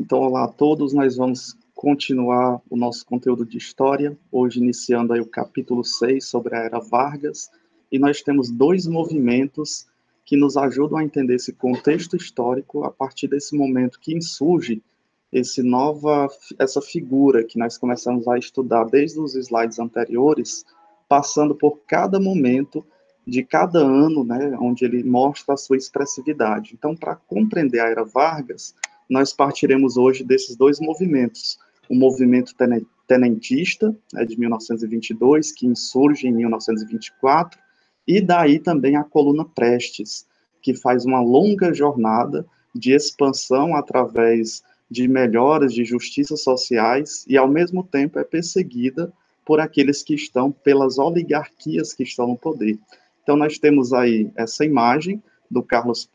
Então, olá a todos, nós vamos continuar o nosso conteúdo de história, hoje iniciando aí o capítulo 6 sobre a Era Vargas, e nós temos dois movimentos que nos ajudam a entender esse contexto histórico a partir desse momento que insurge essa figura que nós começamos a estudar desde os slides anteriores, passando por cada momento de cada ano, né, onde ele mostra a sua expressividade. Então, para compreender a Era Vargas, nós partiremos hoje desses dois movimentos. O movimento tenentista, né, de 1922, que insurge em 1924, e daí também a coluna Prestes, que faz uma longa jornada de expansão através de melhoras de justiças sociais e, ao mesmo tempo, é perseguida por aqueles que estão, pelas oligarquias que estão no poder. Então, nós temos aí essa imagem do Carlos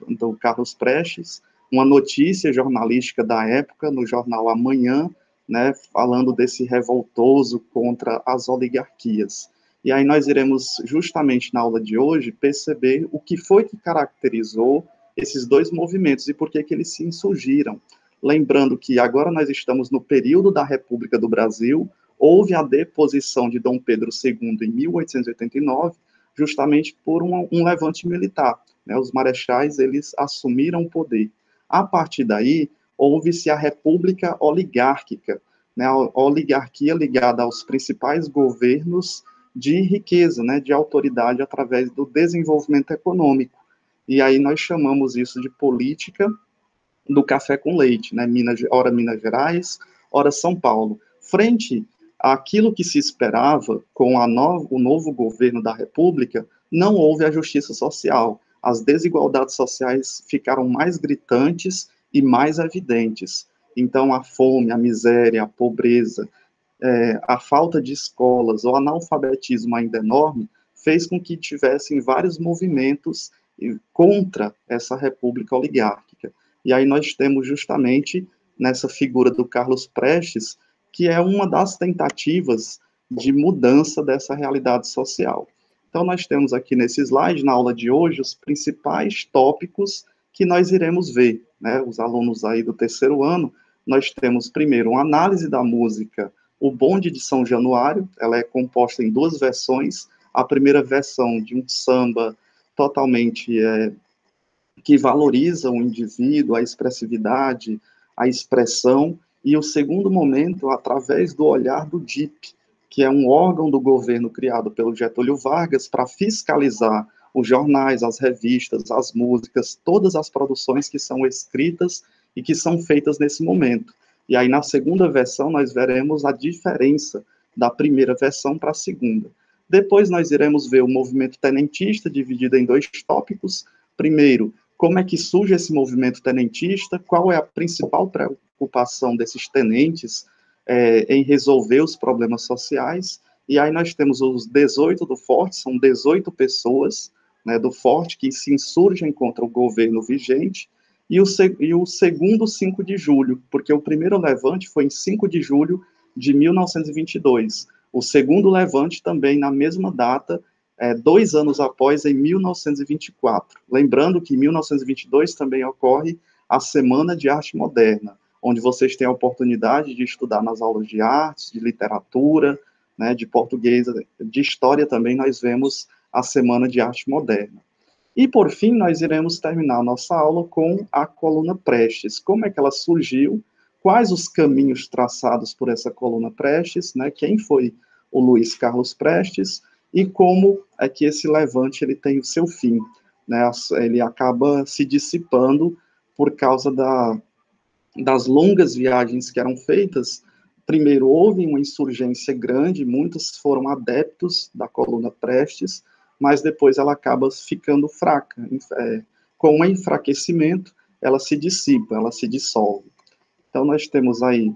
Prestes, uma notícia jornalística da época, no jornal Amanhã, né, falando desse revoltoso contra as oligarquias. E aí nós iremos, justamente na aula de hoje, perceber o que foi que caracterizou esses dois movimentos e por que eles se insurgiram. Lembrando que agora nós estamos no período da República do Brasil, houve a deposição de Dom Pedro II em 1889, justamente por um levante militar, né, os marechais, eles assumiram o poder. A partir daí, houve-se a República Oligárquica, né, a oligarquia ligada aos principais governos de riqueza, né, de autoridade através do desenvolvimento econômico. E aí nós chamamos isso de política do café com leite, né, ora Minas Gerais, ora São Paulo. Frente àquilo que se esperava com o novo governo da República, não houve a justiça social. As desigualdades sociais ficaram mais gritantes e mais evidentes. Então, a fome, a miséria, a pobreza, a falta de escolas, o analfabetismo ainda enorme, fez com que tivessem vários movimentos contra essa república oligárquica. E aí nós temos justamente nessa figura do Carlos Prestes, que é uma das tentativas de mudança dessa realidade social. Então nós temos aqui nesse slide, na aula de hoje, os principais tópicos que nós iremos ver, né? Os alunos aí do terceiro ano, nós temos primeiro uma análise da música O Bonde de São Januário, ela é composta em duas versões, a primeira versão de um samba totalmente que valoriza o indivíduo, a expressividade, a expressão, e o segundo momento, através do olhar do DIP, que é um órgão do governo criado pelo Getúlio Vargas para fiscalizar os jornais, as revistas, as músicas, todas as produções que são escritas e que são feitas nesse momento. E aí, na segunda versão, nós veremos a diferença da primeira versão para a segunda. Depois, nós iremos ver o movimento tenentista, dividido em dois tópicos. Primeiro, como é que surge esse movimento tenentista, qual é a principal preocupação desses tenentes em resolver os problemas sociais, e aí nós temos os 18 do Forte, são 18 pessoas, né, do Forte que se insurgem contra o governo vigente, e o segundo 5 de julho, porque o primeiro levante foi em 5 de julho de 1922, o segundo levante também na mesma data, 2 anos após, em 1924. Lembrando que em 1922 também ocorre a Semana de Arte Moderna, onde vocês têm a oportunidade de estudar nas aulas de artes, de literatura, né, de português, de história também, nós vemos a Semana de Arte Moderna. E, por fim, nós iremos terminar a nossa aula com a coluna Prestes. Como é que ela surgiu? Quais os caminhos traçados por essa coluna Prestes? Né? Quem foi o Luiz Carlos Prestes? E como é que esse levante ele tem o seu fim, né? Ele acaba se dissipando por causa das longas viagens que eram feitas. Primeiro, houve uma insurgência grande, muitos foram adeptos da coluna Prestes, mas depois ela acaba ficando fraca. Com o enfraquecimento, ela se dissipa, ela se dissolve. Então, nós temos aí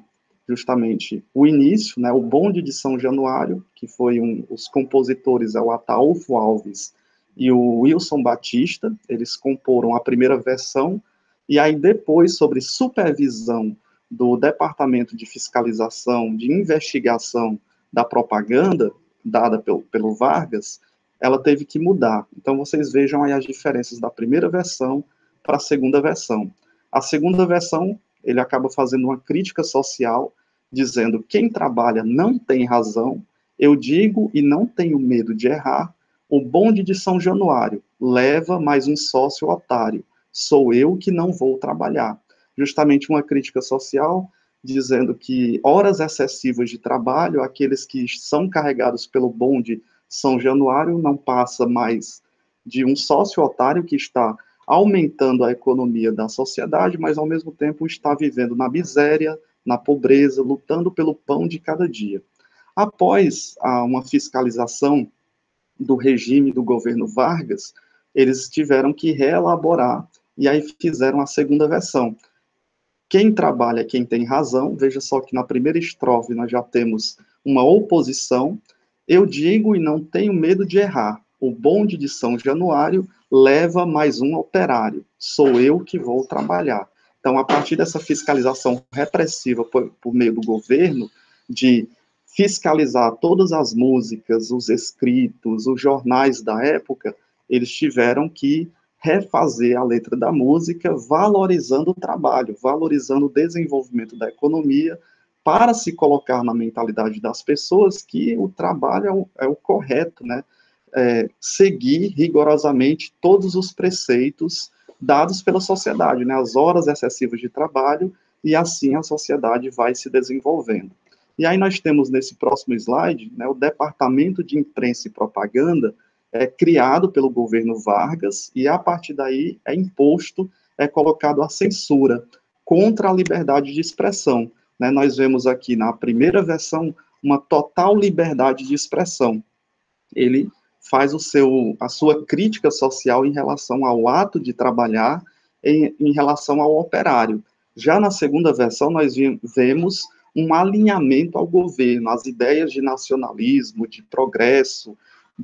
justamente o início, né, o Bonde de São Januário, que foi os compositores, o Ataúfo Alves e o Wilson Batista, eles comporam a primeira versão, e aí depois, sobre supervisão do Departamento de Fiscalização, de Investigação da Propaganda, dada pelo Vargas, ela teve que mudar. Então, vocês vejam aí as diferenças da primeira versão para a segunda versão. A segunda versão ele acaba fazendo uma crítica social, dizendo: quem trabalha não tem razão, eu digo e não tenho medo de errar, o bonde de São Januário leva mais um sócio otário, sou eu que não vou trabalhar. Justamente uma crítica social, dizendo que horas excessivas de trabalho, aqueles que são carregados pelo bonde São Januário, não passa mais de um sócio otário que está aumentando a economia da sociedade, mas ao mesmo tempo está vivendo na miséria, na pobreza, lutando pelo pão de cada dia. Após uma fiscalização do regime do governo Vargas, eles tiveram que reelaborar e aí fizeram a segunda versão. Quem trabalha é quem tem razão. Veja só que na primeira estrofe nós já temos uma oposição. Eu digo e não tenho medo de errar. O bonde de São Januário leva mais um operário. Sou eu que vou trabalhar. Então, a partir dessa fiscalização repressiva por meio do governo, de fiscalizar todas as músicas, os escritos, os jornais da época, eles tiveram que refazer a letra da música, valorizando o trabalho, valorizando o desenvolvimento da economia, para se colocar na mentalidade das pessoas que o trabalho é o correto, né? Seguir rigorosamente todos os preceitos dados pela sociedade, né? As horas excessivas de trabalho, e assim a sociedade vai se desenvolvendo. E aí nós temos nesse próximo slide, né, o Departamento de Imprensa e Propaganda, criado pelo governo Vargas, e a partir daí é colocado a censura contra a liberdade de expressão. Né? Nós vemos aqui na primeira versão uma total liberdade de expressão. Ele faz a sua crítica social em relação ao ato de trabalhar, em relação ao operário. Já na segunda versão, nós vemos um alinhamento ao governo, às ideias de nacionalismo, de progresso,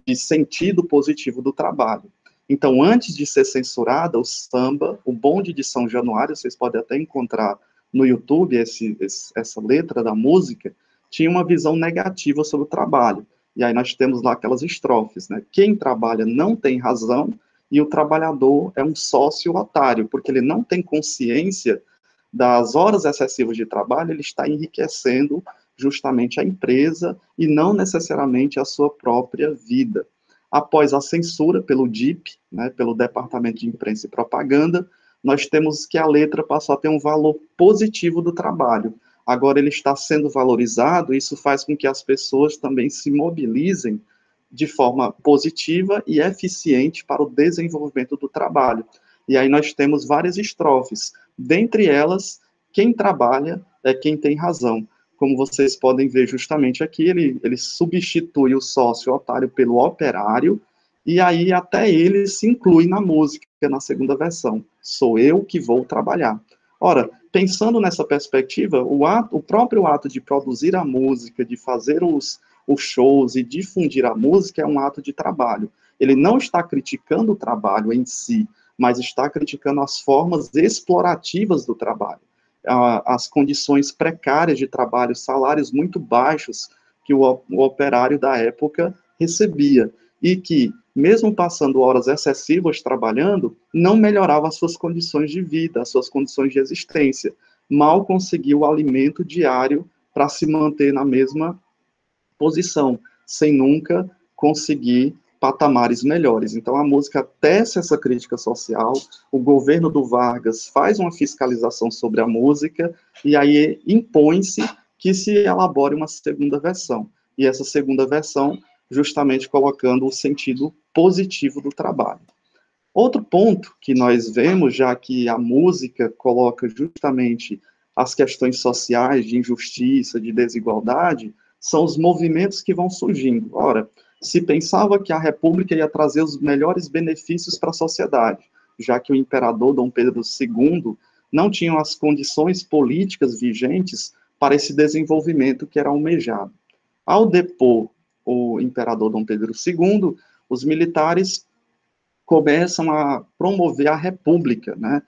de sentido positivo do trabalho. Então, antes de ser censurada, o samba, o bonde de São Januário, vocês podem até encontrar no YouTube essa letra da música, tinha uma visão negativa sobre o trabalho. E aí nós temos lá aquelas estrofes, né? Quem trabalha não tem razão e o trabalhador é um sócio otário, porque ele não tem consciência das horas excessivas de trabalho, ele está enriquecendo justamente a empresa e não necessariamente a sua própria vida. Após a censura pelo DIP, né, pelo Departamento de Imprensa e Propaganda, nós temos que a letra passou a ter um valor positivo do trabalho. Agora ele está sendo valorizado, isso faz com que as pessoas também se mobilizem de forma positiva e eficiente para o desenvolvimento do trabalho. E aí nós temos várias estrofes. Dentre elas, quem trabalha é quem tem razão. Como vocês podem ver justamente aqui, ele substitui o sócio otário pelo operário, e aí até ele se inclui na música, na segunda versão. Sou eu que vou trabalhar. Ora, pensando nessa perspectiva, o próprio ato de produzir a música, de fazer os shows e difundir a música é um ato de trabalho. Ele não está criticando o trabalho em si, mas está criticando as formas explorativas do trabalho, as condições precárias de trabalho, salários muito baixos que o operário da época recebia, e que, mesmo passando horas excessivas trabalhando, não melhorava as suas condições de vida, as suas condições de existência, mal conseguia o alimento diário para se manter na mesma posição, sem nunca conseguir patamares melhores. Então, a música tece essa crítica social, o governo do Vargas faz uma fiscalização sobre a música, e aí impõe-se que se elabore uma segunda versão. E essa segunda versão, justamente colocando o sentido positivo do trabalho. Outro ponto que nós vemos, já que a música coloca justamente as questões sociais, de injustiça, de desigualdade, são os movimentos que vão surgindo. Ora, se pensava que a República ia trazer os melhores benefícios para a sociedade, já que o imperador Dom Pedro II não tinha as condições políticas vigentes para esse desenvolvimento que era almejado. Ao depor o imperador Dom Pedro II, os militares começam a promover a república, né?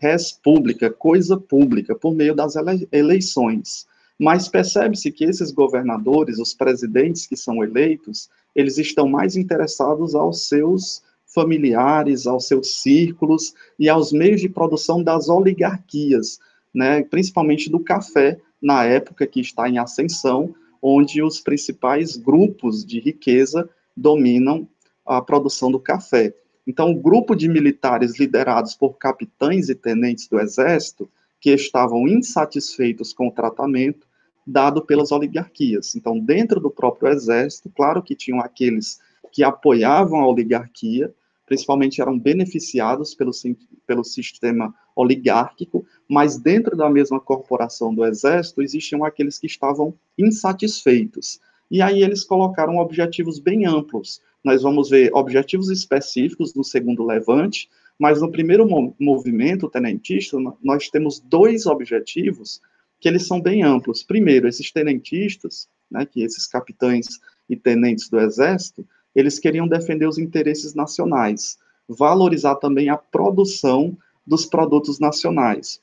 Res pública, coisa pública, por meio das eleições. Mas percebe-se que esses governadores, os presidentes que são eleitos, eles estão mais interessados aos seus familiares, aos seus círculos e aos meios de produção das oligarquias. né, principalmente do café, na época que está em ascensão, onde os principais grupos de riqueza dominam a produção do café. Então, o grupo de militares liderados por capitães e tenentes do exército, que estavam insatisfeitos com o tratamento dado pelas oligarquias. Então, dentro do próprio exército, claro que tinham aqueles que apoiavam a oligarquia, principalmente eram beneficiados pelo sistema oligárquico, mas dentro da mesma corporação do exército existiam aqueles que estavam insatisfeitos. E aí eles colocaram objetivos bem amplos. Nós vamos ver objetivos específicos no segundo levante, mas no primeiro movimento tenentista, nós temos dois objetivos que eles são bem amplos. Primeiro, esses tenentistas, né, que esses capitães e tenentes do exército, eles queriam defender os interesses nacionais, valorizar também a produção dos produtos nacionais.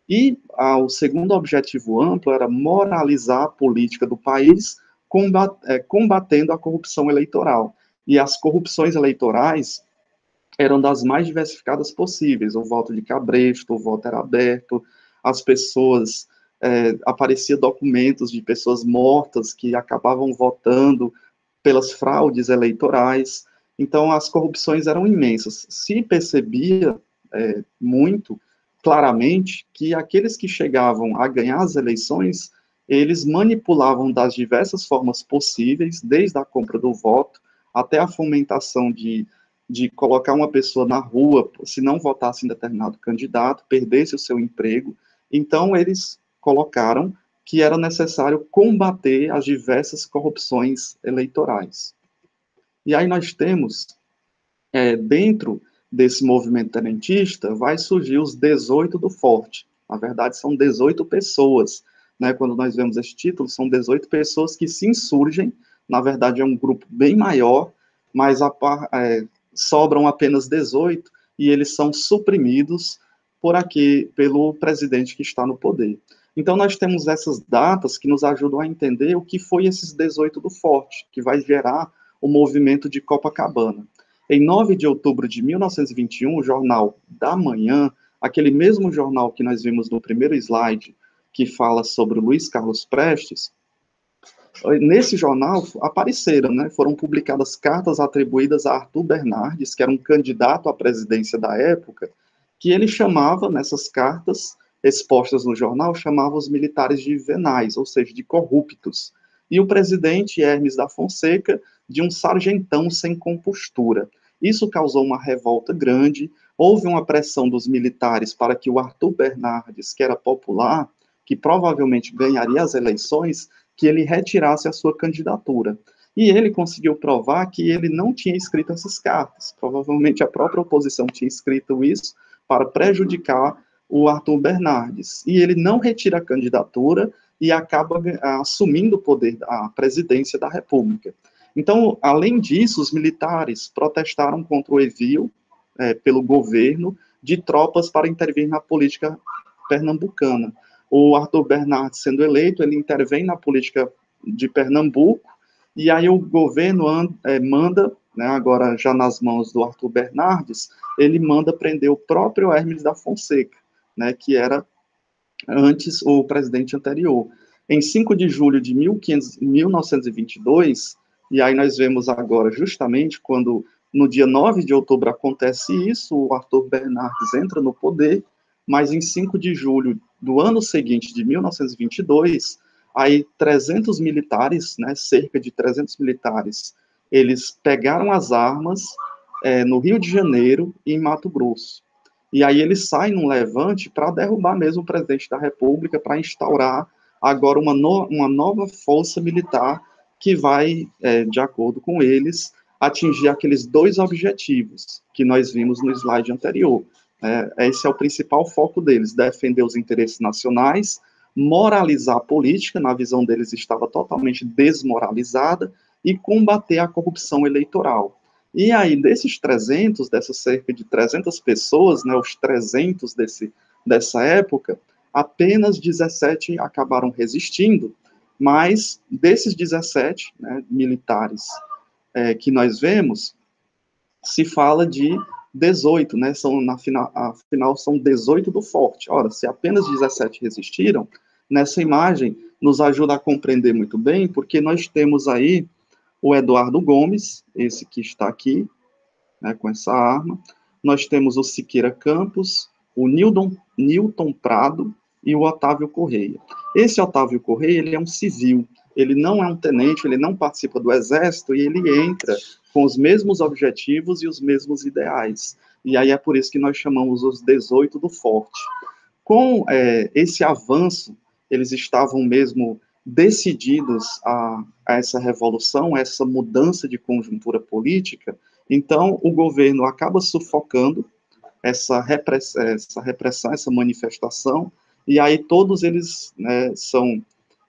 E o segundo objetivo amplo era moralizar a política do país, combatendo a corrupção eleitoral. E as corrupções eleitorais eram das mais diversificadas possíveis. O voto de cabresto, o voto era aberto, as pessoas, aparecia documentos de pessoas mortas que acabavam votando pelas fraudes eleitorais. Então, as corrupções eram imensas. Se percebia muito claramente que aqueles que chegavam a ganhar as eleições, eles manipulavam das diversas formas possíveis, desde a compra do voto até a fomentação de colocar uma pessoa na rua, se não votasse em determinado candidato, perdesse o seu emprego. Então, eles colocaram que era necessário combater as diversas corrupções eleitorais. E aí nós temos, dentro desse movimento tenentista, vai surgir os 18 do Forte. Na verdade, são 18 pessoas. Né? Quando nós vemos esse título, são 18 pessoas que se insurgem. Na verdade, é um grupo bem maior, mas sobram apenas 18 e eles são suprimidos pelo presidente que está no poder. Então, nós temos essas datas que nos ajudam a entender o que foi esses 18 do Forte, que vai gerar o movimento de Copacabana. Em 9 de outubro de 1921, o Jornal da Manhã, aquele mesmo jornal que nós vimos no primeiro slide, que fala sobre o Luiz Carlos Prestes, nesse jornal apareceram, né, foram publicadas cartas atribuídas a Arthur Bernardes, que era um candidato à presidência da época, que ele chamava, nessas cartas expostas no jornal, chamava os militares de venais, ou seja, de corruptos, e o presidente Hermes da Fonseca de um sargentão sem compostura. Isso causou uma revolta grande, houve uma pressão dos militares para que o Arthur Bernardes, que era popular, que provavelmente ganharia as eleições, que ele retirasse a sua candidatura. E ele conseguiu provar que ele não tinha escrito essas cartas. Provavelmente a própria oposição tinha escrito isso para prejudicar o Arthur Bernardes. E ele não retira a candidatura e acaba assumindo o poder da presidência da República. Então, além disso, os militares protestaram contra o envio pelo governo de tropas para intervir na política pernambucana. O Arthur Bernardes, sendo eleito, ele intervém na política de Pernambuco, e aí o governo manda, né, agora já nas mãos do Arthur Bernardes, ele manda prender o próprio Hermes da Fonseca, né, que era antes o presidente anterior. Em 5 de julho de 1922, e aí nós vemos agora justamente quando no dia 9 de outubro acontece isso, o Arthur Bernardes entra no poder, mas em 5 de julho do ano seguinte, de 1922, aí 300 militares, né, cerca de 300 militares, eles pegaram as armas no Rio de Janeiro e em Mato Grosso. E aí eles saem num levante para derrubar mesmo o presidente da República, para instaurar agora uma nova força militar que vai, de acordo com eles, atingir aqueles dois objetivos que nós vimos no slide anterior. Esse é o principal foco deles, defender os interesses nacionais, moralizar a política, na visão deles estava totalmente desmoralizada, e combater a corrupção eleitoral. E aí, desses 300, dessas cerca de 300 pessoas, né, os 300 dessa época, apenas 17 acabaram resistindo, mas desses 17, né, militares que nós vemos, se fala de 18, né, afinal são 18 do forte. Ora, se apenas 17 resistiram, nessa imagem nos ajuda a compreender muito bem, porque nós temos aí o Eduardo Gomes, esse que está aqui, né, com essa arma, nós temos o Siqueira Campos, o Newton Prado e o Otávio Correia. Esse Otávio Correia, ele é um civil, ele não é um tenente, ele não participa do exército, e ele entra com os mesmos objetivos e os mesmos ideais. E aí é por isso que nós chamamos os 18 do forte. Com esse avanço, eles estavam mesmo decididos a essa revolução, a essa mudança de conjuntura política. Então, o governo acaba sufocando essa repressão, essa manifestação, e aí todos eles, né, são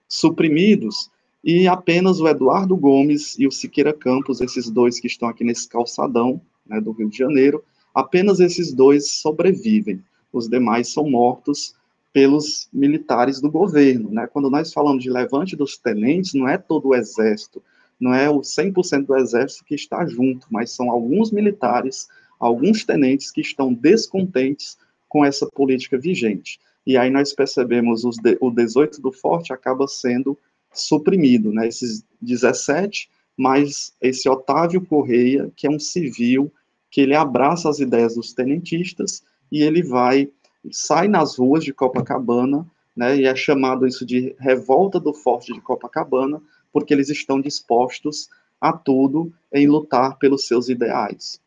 suprimidos, e apenas o Eduardo Gomes e o Siqueira Campos, esses dois que estão aqui nesse calçadão, né, do Rio de Janeiro, apenas esses dois sobrevivem. Os demais são mortos pelos militares do governo, né? Quando nós falamos de levante dos tenentes, não é todo o exército, não é o 100% do exército que está junto, mas são alguns militares, alguns tenentes que estão descontentes com essa política vigente. E aí nós percebemos o 18 do forte acaba sendo suprimido, né? Esses 17, mas esse Otávio Correia, que é um civil, que ele abraça as ideias dos tenentistas e ele sai nas ruas de Copacabana, né? E é chamado isso de revolta do forte de Copacabana, porque eles estão dispostos a tudo em lutar pelos seus ideais.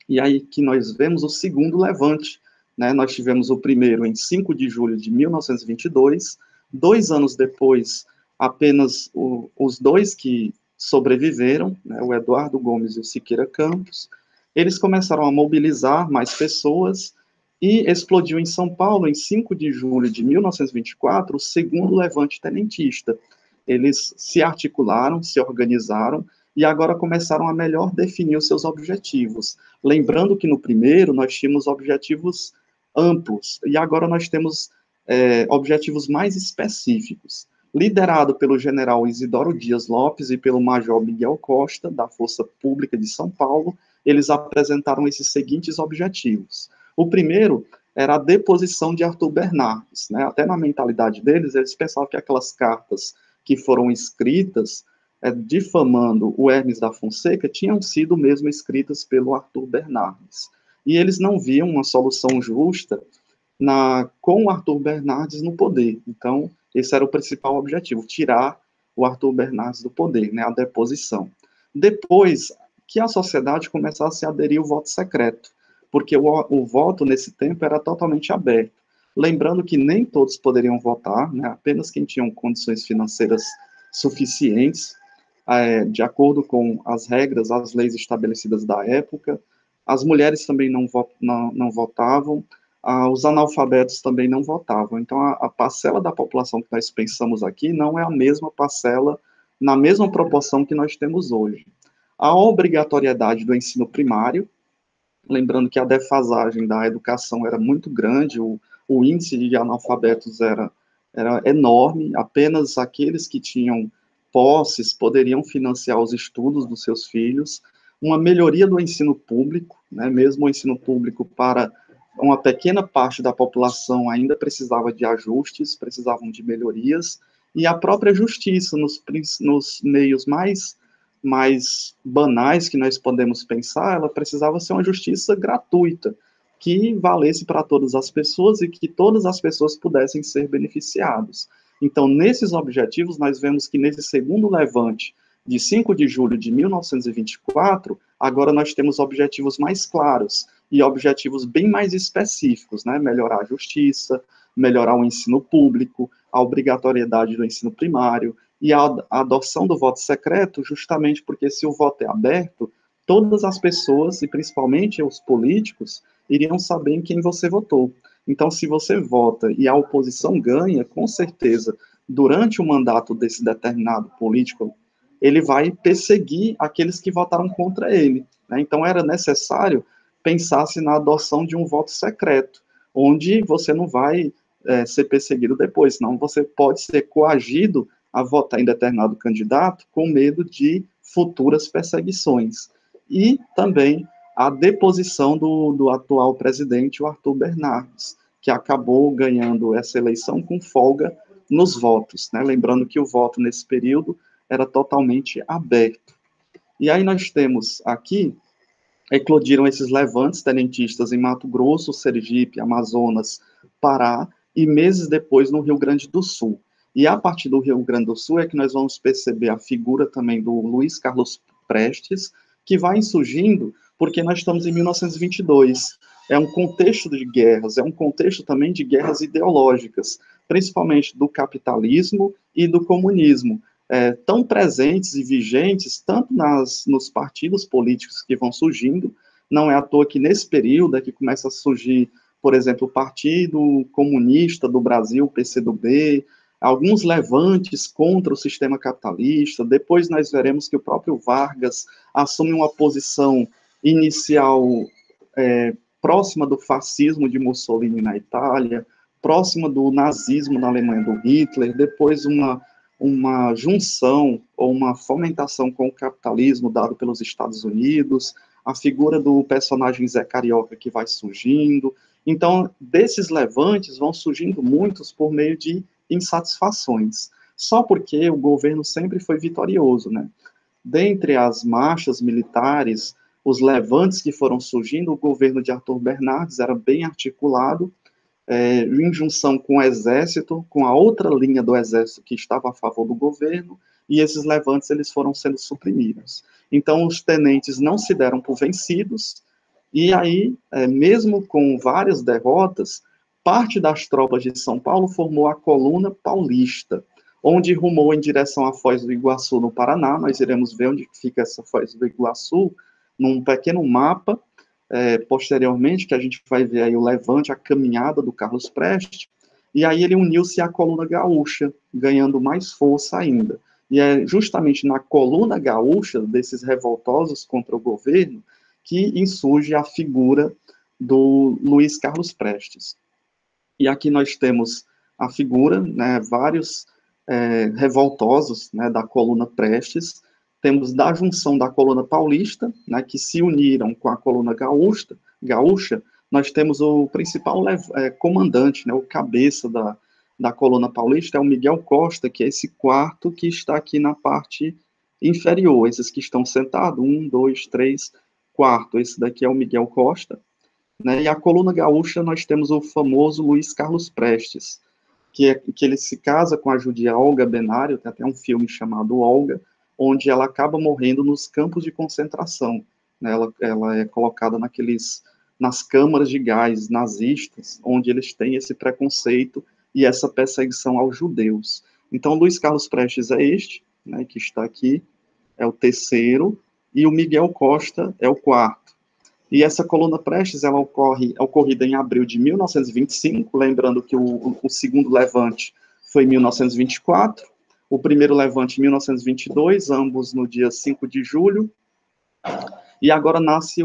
E aí que nós vemos o segundo levante, né? Nós tivemos o primeiro em 5 de julho de 1922, 2 anos depois, apenas os dois que sobreviveram, né? O Eduardo Gomes e o Siqueira Campos, eles começaram a mobilizar mais pessoas e explodiu em São Paulo, em 5 de julho de 1924, o segundo levante tenentista. Eles se articularam, se organizaram e agora começaram a melhor definir os seus objetivos. Lembrando que no primeiro nós tínhamos objetivos amplos e agora nós temos objetivos mais específicos. Liderado pelo general Isidoro Dias Lopes e pelo major Miguel Costa, da Força Pública de São Paulo, eles apresentaram esses seguintes objetivos. O primeiro era a deposição de Arthur Bernardes, né? Até na mentalidade deles, eles pensavam que aquelas cartas que foram escritas difamando o Hermes da Fonseca tinham sido mesmo escritas pelo Arthur Bernardes. E eles não viam uma solução justa com o Arthur Bernardes no poder. Então, esse era o principal objetivo, tirar o Arthur Bernardes do poder, né, a deposição. Depois que a sociedade começasse a aderir ao voto secreto, porque o voto nesse tempo era totalmente aberto. Lembrando que nem todos poderiam votar, né, apenas quem tinham condições financeiras suficientes, de acordo com as regras, as leis estabelecidas da época. As mulheres também não votavam, os analfabetos também não votavam. Então, a parcela da população que nós pensamos aqui não é a mesma parcela, na mesma proporção que nós temos hoje. A obrigatoriedade do ensino primário, lembrando que a defasagem da educação era muito grande, o índice de analfabetos era enorme, apenas aqueles que tinham posses poderiam financiar os estudos dos seus filhos, uma melhoria do ensino público, né, mesmo o ensino público para uma pequena parte da população ainda precisava de ajustes, precisavam de melhorias, e a própria justiça, nos meios mais banais que nós podemos pensar, ela precisava ser uma justiça gratuita, que valesse para todas as pessoas e que todas as pessoas pudessem ser beneficiadas. Então, nesses objetivos, nós vemos que nesse segundo levante, de 5 de julho de 1924, agora nós temos objetivos mais claros e objetivos bem mais específicos, né? Melhorar a justiça, melhorar o ensino público, a obrigatoriedade do ensino primário e a adoção do voto secreto, justamente porque se o voto é aberto, todas as pessoas, e principalmente os políticos, iriam saber em quem você votou. Então, se você vota e a oposição ganha, com certeza, durante o mandato desse determinado político, ele vai perseguir aqueles que votaram contra ele, né? Então, era necessário pensar-se na adoção de um voto secreto, onde você não vai ser perseguido depois, senão você pode ser coagido a votar em determinado candidato com medo de futuras perseguições. E também a deposição do atual presidente, o Arthur Bernardes, que acabou ganhando essa eleição com folga nos votos, né? Lembrando que o voto nesse período era totalmente aberto. E aí nós temos aqui, eclodiram esses levantes tenentistas em Mato Grosso, Sergipe, Amazonas, Pará, e meses depois no Rio Grande do Sul. E a partir do Rio Grande do Sul é que nós vamos perceber a figura também do Luiz Carlos Prestes, que vai surgindo porque nós estamos em 1922. É um contexto de guerras, é um contexto também de guerras ideológicas, principalmente do capitalismo e do comunismo, tão presentes e vigentes, tanto nos partidos políticos que vão surgindo. Não é à toa que nesse período é que começa a surgir, por exemplo, o Partido Comunista do Brasil, o PCdoB, alguns levantes contra o sistema capitalista. Depois nós veremos que o próprio Vargas assume uma posição inicial próxima do fascismo de Mussolini na Itália, próxima do nazismo na Alemanha do Hitler, depois uma junção ou uma fomentação com o capitalismo dado pelos Estados Unidos, a figura do personagem Zé Carioca que vai surgindo. Então, desses levantes vão surgindo muitos por meio de insatisfações, só porque o governo sempre foi vitorioso, né? Dentre as marchas militares, os levantes que foram surgindo, o governo de Arthur Bernardes era bem articulado, em junção com o exército, com a outra linha do exército que estava a favor do governo, e esses levantes eles foram sendo suprimidos. Então, os tenentes não se deram por vencidos, e aí, mesmo com várias derrotas, parte das tropas de São Paulo formou a Coluna Paulista, onde rumou em direção à Foz do Iguaçu, no Paraná. Nós iremos ver onde fica essa Foz do Iguaçu, num pequeno mapa, posteriormente, que a gente vai ver aí o levante, a caminhada do Carlos Prestes, e aí ele uniu-se à coluna gaúcha, ganhando mais força ainda. E é justamente na coluna gaúcha, desses revoltosos contra o governo, que insurge a figura do Luiz Carlos Prestes. E aqui nós temos a figura, né, vários revoltosos, né, da coluna Prestes, temos da junção da coluna paulista, né, que se uniram com a coluna gaúcha, nós temos o principal comandante, né, o cabeça da coluna paulista, é o Miguel Costa, que é esse quarto que está aqui na parte inferior, esses que estão sentados, 1, 2, 3, quarto, esse daqui é o Miguel Costa, né, e a coluna gaúcha nós temos o famoso Luiz Carlos Prestes, que ele se casa com a judia Olga Benário, tem até um filme chamado Olga, onde ela acaba morrendo nos campos de concentração, né? Ela é colocada nas câmaras de gás nazistas, onde eles têm esse preconceito e essa perseguição aos judeus. Então, Luiz Carlos Prestes é este, né, que está aqui, é o terceiro, e o Miguel Costa é o quarto. E essa coluna Prestes, ela é ocorrida em abril de 1925, lembrando que o segundo levante foi em 1924, o primeiro levante em 1922, ambos no dia 5 de julho, e agora nasce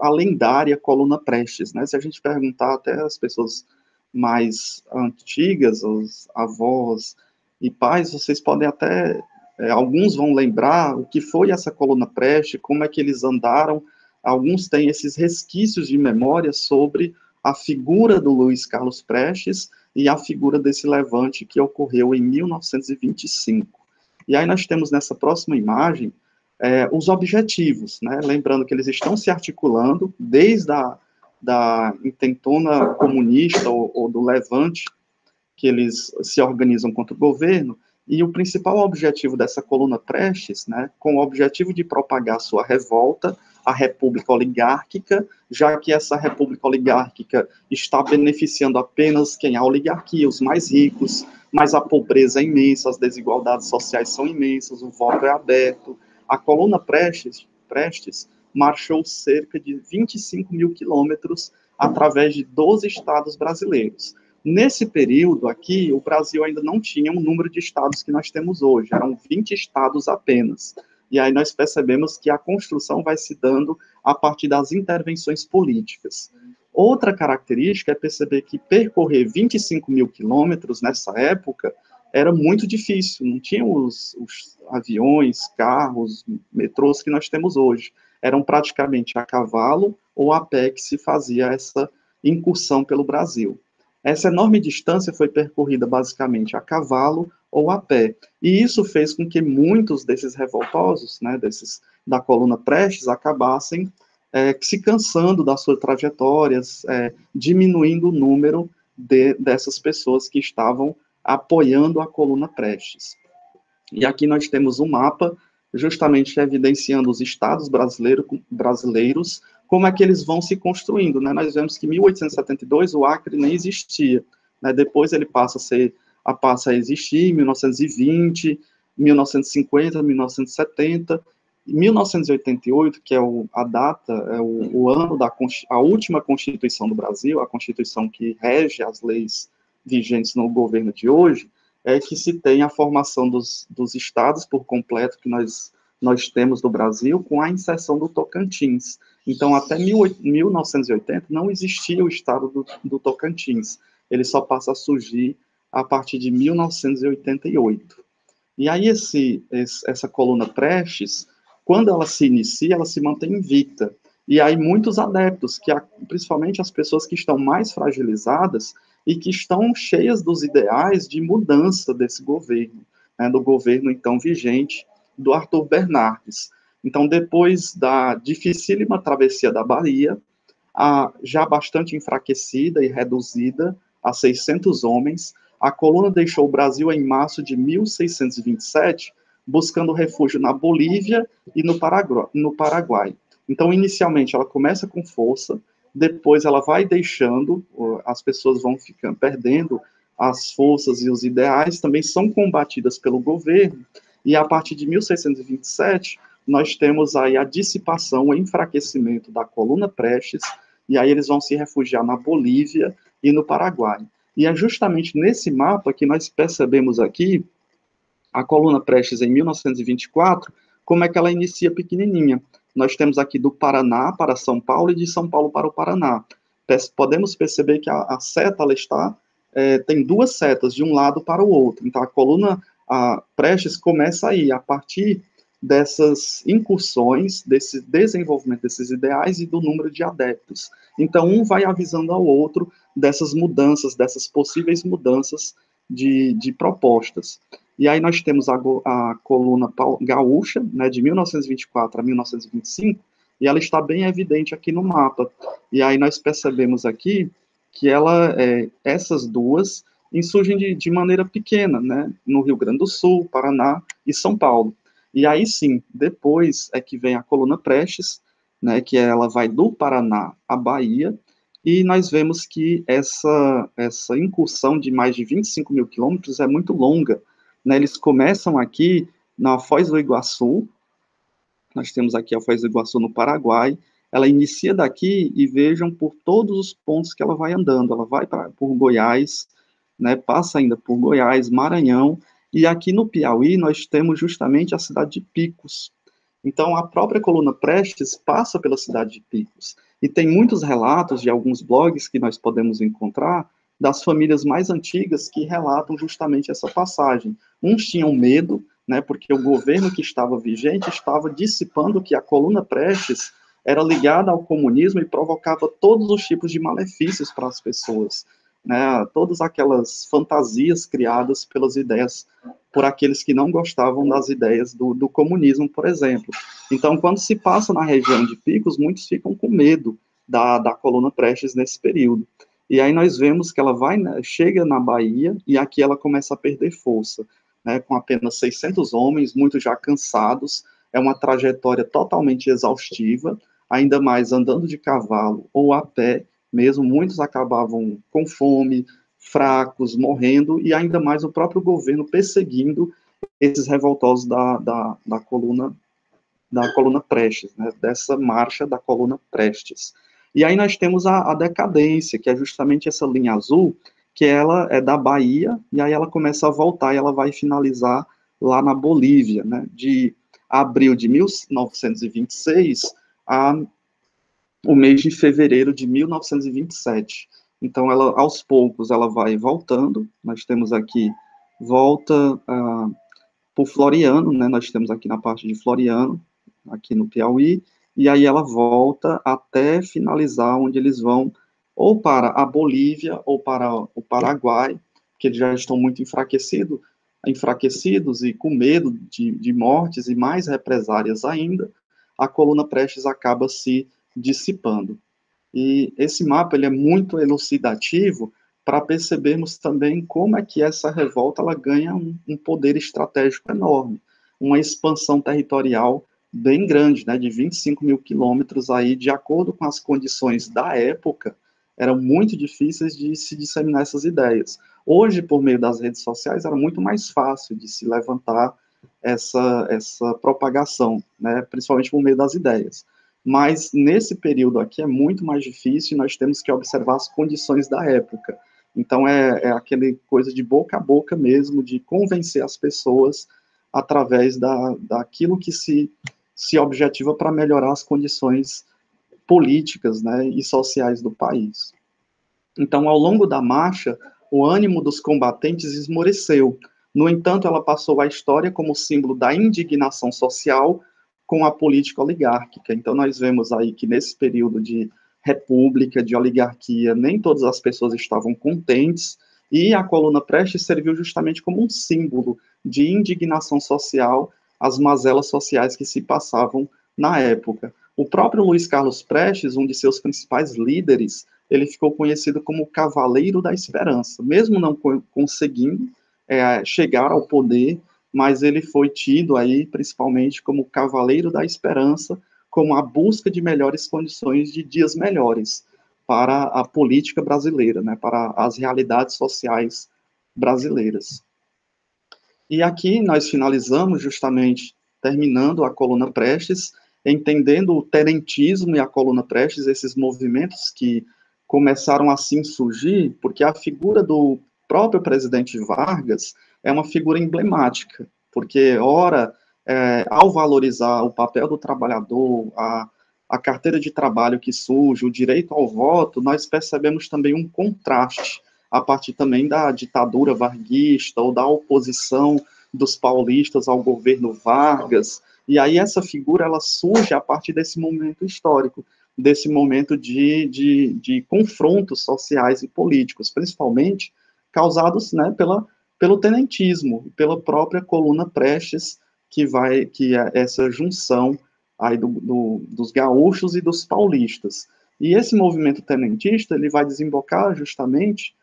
a lendária coluna Prestes, né? Se a gente perguntar até as pessoas mais antigas, os avós e pais, vocês podem até, alguns vão lembrar o que foi essa coluna Prestes, como é que eles andaram. Alguns têm esses resquícios de memória sobre a figura do Luiz Carlos Prestes e a figura desse levante que ocorreu em 1925. E aí nós temos nessa próxima imagem os objetivos, né? Lembrando que eles estão se articulando desde da intentona comunista ou do levante, que eles se organizam contra o governo, e o principal objetivo dessa coluna Prestes, né, com o objetivo de propagar sua revolta, a república oligárquica, já que essa república oligárquica está beneficiando apenas quem? A oligarquia, os mais ricos, mas a pobreza é imensa, as desigualdades sociais são imensas, o voto é aberto. A coluna Prestes marchou cerca de 25 mil quilômetros através de 12 estados brasileiros. Nesse período aqui, o Brasil ainda não tinha o número de estados que nós temos hoje, eram 20 estados apenas. E aí nós percebemos que a construção vai se dando a partir das intervenções políticas. Outra característica é perceber que percorrer 25 mil quilômetros nessa época era muito difícil, não tinha os aviões, carros, metrôs que nós temos hoje. eram praticamente a cavalo ou a pé que se fazia essa incursão pelo Brasil. Essa enorme distância foi percorrida basicamente a cavalo ou a pé, e isso fez com que muitos desses revoltosos, né, desses da coluna Prestes, acabassem se cansando das suas trajetórias, diminuindo o número dessas pessoas que estavam apoiando a coluna Prestes. E aqui nós temos um mapa justamente evidenciando os estados brasileiros, como é que eles vão se construindo, né? Nós vemos que em 1872 o Acre nem existia, né? Depois ele passa a existir em 1920, 1950, 1970, em 1988, que é a data, o ano a última Constituição do Brasil, a Constituição que rege as leis vigentes no governo de hoje, é que se tem a formação dos estados por completo que nós temos no Brasil, com a inserção do Tocantins. Então, até 1980, não existia o estado do Tocantins. Ele só passa a surgir a partir de 1988. E aí, essa coluna Prestes, quando ela se inicia, ela se mantém invicta. E aí, muitos adeptos, principalmente as pessoas que estão mais fragilizadas, e que estão cheias dos ideais de mudança desse governo, né, do governo então vigente do Arthur Bernardes. Então, depois da dificílima travessia da Bahia, já bastante enfraquecida e reduzida a 600 homens, a coluna deixou o Brasil em março de 1627, buscando refúgio na Bolívia e no Paraguai. Então, inicialmente, ela começa com força, depois ela vai deixando, as pessoas vão ficando perdendo as forças e os ideais, também são combatidas pelo governo, e a partir de 1627, nós temos aí a dissipação, o enfraquecimento da coluna Prestes, e aí eles vão se refugiar na Bolívia e no Paraguai. E é justamente nesse mapa que nós percebemos aqui a coluna Prestes em 1924, como é que ela inicia pequenininha. Nós temos aqui do Paraná para São Paulo e de São Paulo para o Paraná. Podemos perceber que a seta ela tem duas setas de um lado para o outro. Então a coluna Prestes começa aí, a partir dessas incursões, desse desenvolvimento desses ideais e do número de adeptos. Então um vai avisando ao outro dessas mudanças, dessas possíveis mudanças de propostas. E aí nós temos a coluna gaúcha, né, de 1924 a 1925, e ela está bem evidente aqui no mapa. E aí nós percebemos aqui que essas duas insurgem de maneira pequena, né, no Rio Grande do Sul, Paraná e São Paulo. E aí sim, depois é que vem a coluna Prestes, né, que ela vai do Paraná à Bahia, e nós vemos que essa incursão de mais de 25 mil quilômetros é muito longa, né? Eles começam aqui na Foz do Iguaçu, nós temos aqui a Foz do Iguaçu no Paraguai, ela inicia daqui e vejam por todos os pontos que ela vai andando, ela vai por Goiás, né, passa ainda por Goiás, Maranhão, e aqui no Piauí nós temos justamente a cidade de Picos. Então a própria coluna Prestes passa pela cidade de Picos, e tem muitos relatos de alguns blogs que nós podemos encontrar das famílias mais antigas que relatam justamente essa passagem. Uns tinham medo, né, porque o governo que estava vigente estava dissipando que a coluna Prestes era ligada ao comunismo e provocava todos os tipos de malefícios para as pessoas, né, todas aquelas fantasias criadas pelas ideias, por aqueles que não gostavam das ideias do comunismo, por exemplo. Então, quando se passa na região de Picos, muitos ficam com medo da coluna Prestes nesse período. E aí nós vemos que ela chega na Bahia e aqui ela começa a perder força, né, com apenas 600 homens, muitos já cansados, é uma trajetória totalmente exaustiva, ainda mais andando de cavalo ou a pé, mesmo muitos acabavam com fome, fracos, morrendo, e ainda mais o próprio governo perseguindo esses revoltosos da coluna Prestes, né, dessa marcha da coluna Prestes. E aí nós temos a decadência, que é justamente essa linha azul, que ela é da Bahia, e aí ela começa a voltar e ela vai finalizar lá na Bolívia, né, de abril de 1926 a o mês de fevereiro de 1927. Então, ela, aos poucos, ela vai voltando. Nós temos aqui, volta por Floriano, né? Nós temos aqui na parte de Floriano, aqui no Piauí, e aí ela volta até finalizar, onde eles vão ou para a Bolívia ou para o Paraguai, que eles já estão muito enfraquecidos e com medo de mortes e mais represárias ainda, a coluna Prestes acaba se dissipando. E esse mapa ele é muito elucidativo para percebermos também como é que essa revolta ela ganha um poder estratégico enorme, uma expansão territorial bem grande, né, de 25 mil quilômetros aí, de acordo com as condições da época, eram muito difíceis de se disseminar essas ideias. Hoje, por meio das redes sociais, era muito mais fácil de se levantar essa propagação, né, principalmente por meio das ideias. Mas nesse período aqui é muito mais difícil e nós temos que observar as condições da época. Então é aquele coisa de boca a boca mesmo, de convencer as pessoas através daquilo que se objetiva para melhorar as condições políticas, né, e sociais do país. Então, ao longo da marcha, o ânimo dos combatentes esmoreceu. No entanto, ela passou à história como símbolo da indignação social com a política oligárquica. Então, nós vemos aí que nesse período de república, de oligarquia, nem todas as pessoas estavam contentes, e a coluna Prestes serviu justamente como um símbolo de indignação social às mazelas sociais que se passavam na época. O próprio Luiz Carlos Prestes, um de seus principais líderes, ele ficou conhecido como Cavaleiro da Esperança, mesmo não conseguindo chegar ao poder, mas ele foi tido aí principalmente como Cavaleiro da Esperança, como a busca de melhores condições de dias melhores para a política brasileira, né, para as realidades sociais brasileiras. E aqui nós finalizamos justamente terminando a coluna Prestes, entendendo o tenentismo e a coluna Prestes, esses movimentos que começaram a assim surgir, porque a figura do próprio presidente Vargas é uma figura emblemática, porque, ora, ao valorizar o papel do trabalhador, a carteira de trabalho que surge, o direito ao voto, nós percebemos também um contraste a partir também da ditadura varguista ou da oposição dos paulistas ao governo Vargas. E aí essa figura ela surge a partir desse momento histórico, desse momento de confrontos sociais e políticos, principalmente causados, né, pelo tenentismo, pela própria coluna Prestes, que é essa junção aí dos gaúchos e dos paulistas. E esse movimento tenentista ele vai desembocar justamente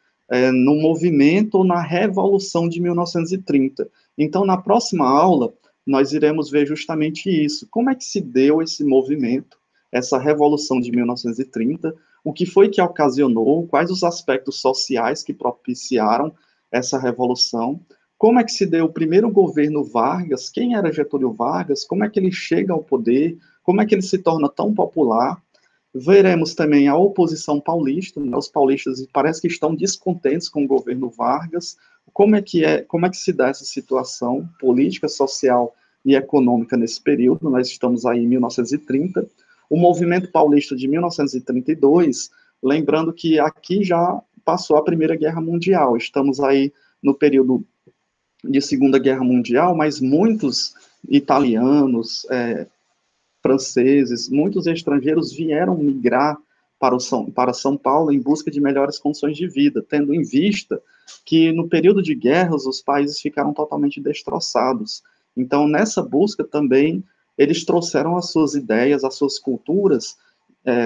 no movimento ou na Revolução de 1930. Então, na próxima aula, nós iremos ver justamente isso. Como é que se deu esse movimento, essa Revolução de 1930, o que foi que ocasionou, quais os aspectos sociais que propiciaram essa revolução, como é que se deu o primeiro governo Vargas, quem era Getúlio Vargas, como é que ele chega ao poder, como é que ele se torna tão popular. Veremos também a oposição paulista, né? Os paulistas parece que estão descontentes com o governo Vargas. Como é que se dá essa situação política, social e econômica nesse período? Nós estamos aí em 1930. O movimento paulista de 1932, lembrando que aqui já passou a Primeira Guerra Mundial. Estamos aí no período de Segunda Guerra Mundial, mas muitos italianos, franceses, muitos estrangeiros vieram migrar para São Paulo em busca de melhores condições de vida, tendo em vista que no período de guerras os países ficaram totalmente destroçados. Então, nessa busca também, eles trouxeram as suas ideias, as suas culturas,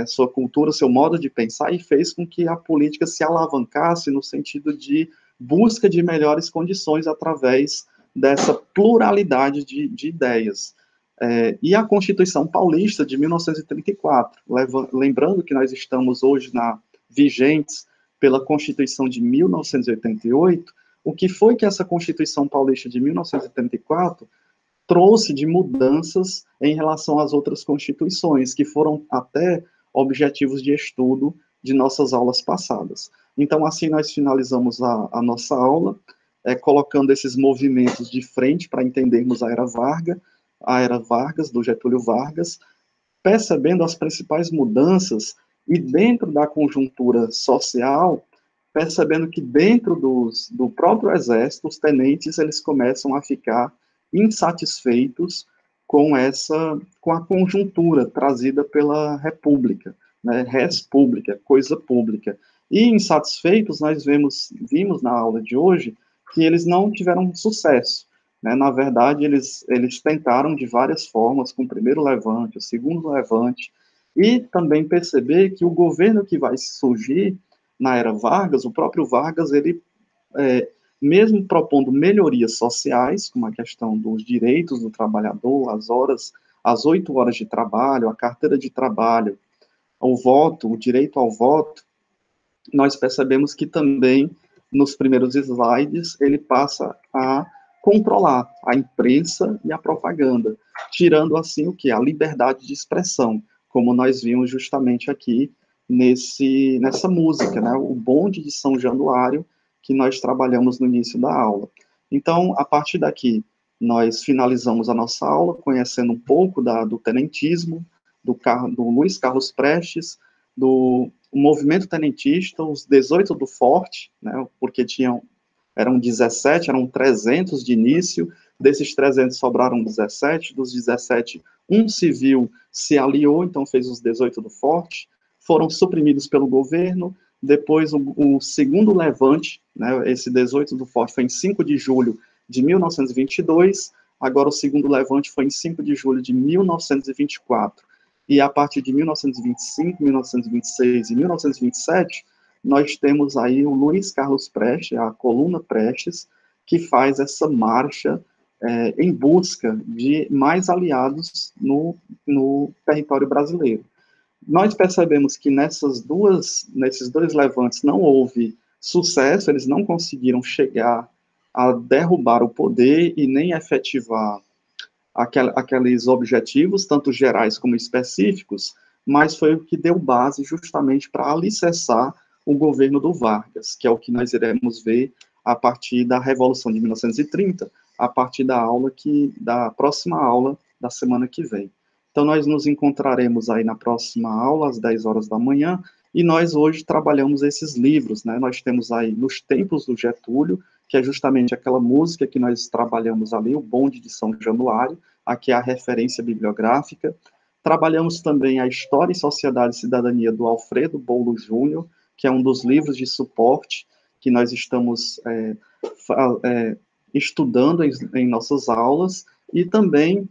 sua cultura, seu modo de pensar, e fez com que a política se alavancasse no sentido de busca de melhores condições através dessa pluralidade de ideias. E a Constituição Paulista de 1934, lembrando que nós estamos hoje vigentes pela Constituição de 1988, o que foi que essa Constituição Paulista de 1934 trouxe de mudanças em relação às outras constituições, que foram até objetivos de estudo de nossas aulas passadas. Então, assim, nós finalizamos a nossa aula, colocando esses movimentos de frente para entendermos a era Vargas, do Getúlio Vargas, percebendo as principais mudanças e dentro da conjuntura social, percebendo que dentro do próprio exército, os tenentes eles começam a ficar insatisfeitos com a conjuntura trazida pela República, né, res pública, coisa pública. E insatisfeitos, nós vimos na aula de hoje que eles não tiveram sucesso, né? Na verdade, eles tentaram de várias formas, com o primeiro levante, o segundo levante, e também perceber que o governo que vai surgir na era Vargas, o próprio Vargas, ele, mesmo propondo melhorias sociais, como a questão dos direitos do trabalhador, as 8 horas de trabalho, a carteira de trabalho, o voto, o direito ao voto, nós percebemos que também, nos primeiros slides, ele passa a controlar a imprensa e a propaganda, tirando assim o que? A liberdade de expressão, como nós vimos justamente aqui nessa música, né? O Bonde de São Januário, que nós trabalhamos no início da aula. Então, a partir daqui, nós finalizamos a nossa aula conhecendo um pouco do tenentismo, do Luiz Carlos Prestes, do movimento tenentista, os 18 do Forte, né, porque eram 17, eram 300 de início, desses 300 sobraram 17, dos 17, um civil se aliou, então fez os 18 do Forte, foram suprimidos pelo governo, depois o segundo levante, né, esse 18 do Forte foi em 5 de julho de 1922, agora o segundo levante foi em 5 de julho de 1924, e a partir de 1925, 1926 e 1927, nós temos aí o Luiz Carlos Prestes, a coluna Prestes, que faz essa marcha em busca de mais aliados no território brasileiro. Nós percebemos que nesses dois levantes não houve sucesso, eles não conseguiram chegar a derrubar o poder e nem efetivar aqueles objetivos, tanto gerais como específicos, mas foi o que deu base justamente para alicerçar o governo do Vargas, que é o que nós iremos ver a partir da Revolução de 1930, a partir da próxima aula da semana que vem. Então, nós nos encontraremos aí na próxima aula, às 10 horas da manhã, e nós hoje trabalhamos esses livros, né? Nós temos aí Nos Tempos do Getúlio, que é justamente aquela música que nós trabalhamos ali, o Bonde de São Januário, aqui é a referência bibliográfica. Trabalhamos também a História e Sociedade e Cidadania do Alfredo Bolo Júnior, que é um dos livros de suporte que nós estamos estudando em nossas aulas, e também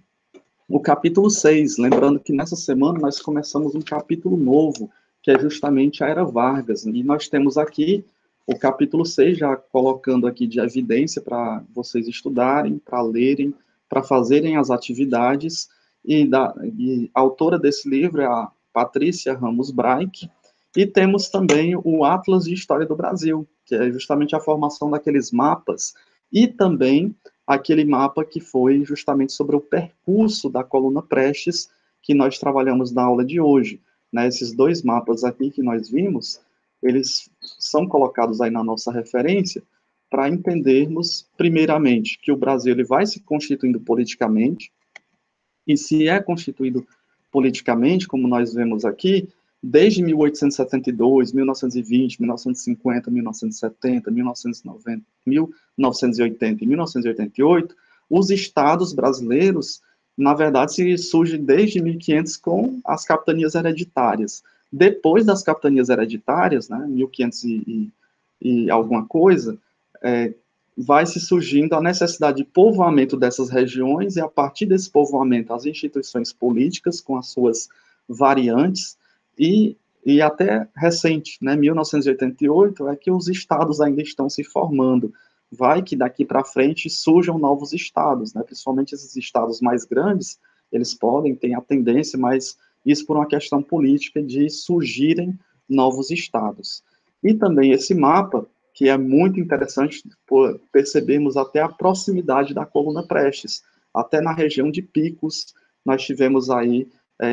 o capítulo 6, lembrando que nessa semana nós começamos um capítulo novo, que é justamente a Era Vargas, e nós temos aqui o capítulo 6, já colocando aqui de evidência para vocês estudarem, para lerem, para fazerem as atividades, e a autora desse livro é a Patrícia Ramos Braich, e temos também o Atlas de História do Brasil, que é justamente a formação daqueles mapas, e também aquele mapa que foi justamente sobre o percurso da coluna Prestes, que nós trabalhamos na aula de hoje. Né? Esses dois mapas aqui que nós vimos, eles são colocados aí na nossa referência para entendermos, primeiramente, que o Brasil ele vai se constituindo politicamente, e se é constituído politicamente, como nós vemos aqui, desde 1872, 1920, 1950, 1970, 1990, 1980 e 1988, os estados brasileiros, na verdade, se surgem desde 1500 com as capitanias hereditárias. Depois das capitanias hereditárias, né, 1500 e alguma coisa, vai se surgindo a necessidade de povoamento dessas regiões, e a partir desse povoamento, as instituições políticas, com as suas variantes, e até recente, né, 1988, é que os estados ainda estão se formando. Vai que daqui para frente surjam novos estados, né, principalmente esses estados mais grandes, eles ter a tendência, mas isso por uma questão política de surgirem novos estados. E também esse mapa, que é muito interessante por percebermos até a proximidade da coluna Prestes. Até na região de Picos, nós tivemos aí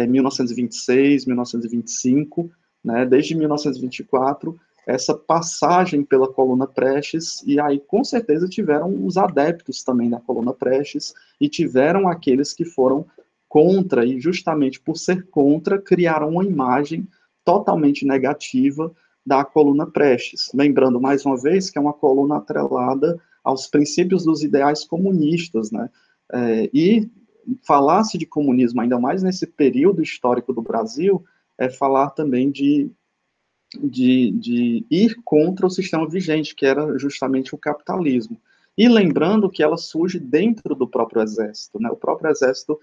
1926, 1925, né, desde 1924, essa passagem pela coluna Prestes, e aí com certeza tiveram os adeptos também da coluna Prestes, e tiveram aqueles que foram contra, e justamente por ser contra, criaram uma imagem totalmente negativa da coluna Prestes. Lembrando, mais uma vez, que é uma coluna atrelada aos princípios dos ideais comunistas, né? E falar-se de comunismo, ainda mais nesse período histórico do Brasil, é falar também de ir contra o sistema vigente, que era justamente o capitalismo. E lembrando que ela surge dentro do próprio exército, né? O próprio exército,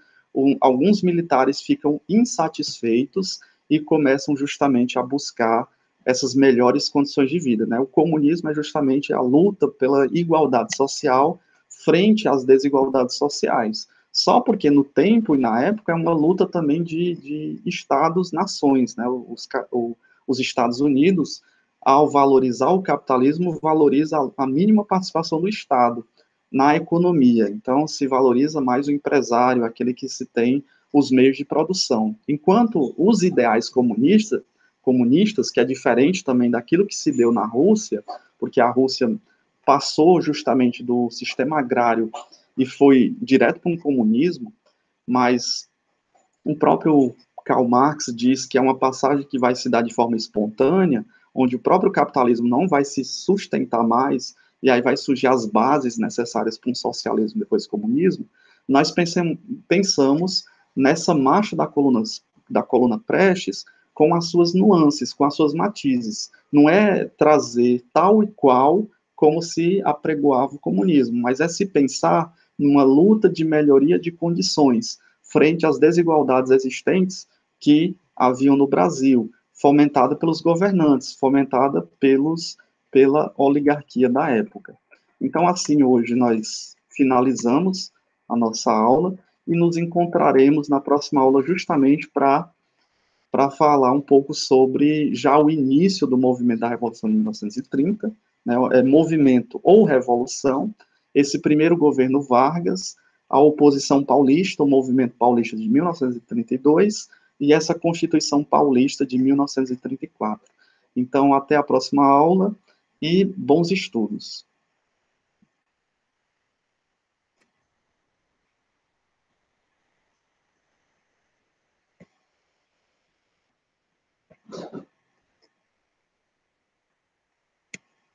alguns militares ficam insatisfeitos e começam justamente a buscar essas melhores condições de vida, né? O comunismo é justamente a luta pela igualdade social frente às desigualdades sociais. Só porque no tempo e na época é uma luta também de estados-nações, né? Os Estados Unidos, ao valorizar o capitalismo, valoriza a mínima participação do Estado na economia. Então, se valoriza mais o empresário, aquele que se tem os meios de produção. Enquanto os ideais comunistas, que é diferente também daquilo que se deu na Rússia, porque a Rússia passou justamente do sistema agrário e foi direto para um comunismo, mas o próprio Karl Marx diz que é uma passagem que vai se dar de forma espontânea, onde o próprio capitalismo não vai se sustentar mais, e aí vai surgir as bases necessárias para um socialismo depois do comunismo. Nós pensamos nessa marcha da coluna Prestes com as suas nuances, com as suas matizes. Não é trazer tal e qual como se apregoava o comunismo, mas é se pensar numa luta de melhoria de condições, frente às desigualdades existentes que haviam no Brasil, fomentada pelos governantes, fomentada pela oligarquia da época. Então, assim, hoje nós finalizamos a nossa aula e nos encontraremos na próxima aula justamente para falar um pouco sobre já o início do movimento da Revolução de 1930, né, movimento ou revolução, esse primeiro governo Vargas, a oposição paulista, o movimento paulista de 1932 e essa Constituição Paulista de 1934. Então, até a próxima aula e bons estudos.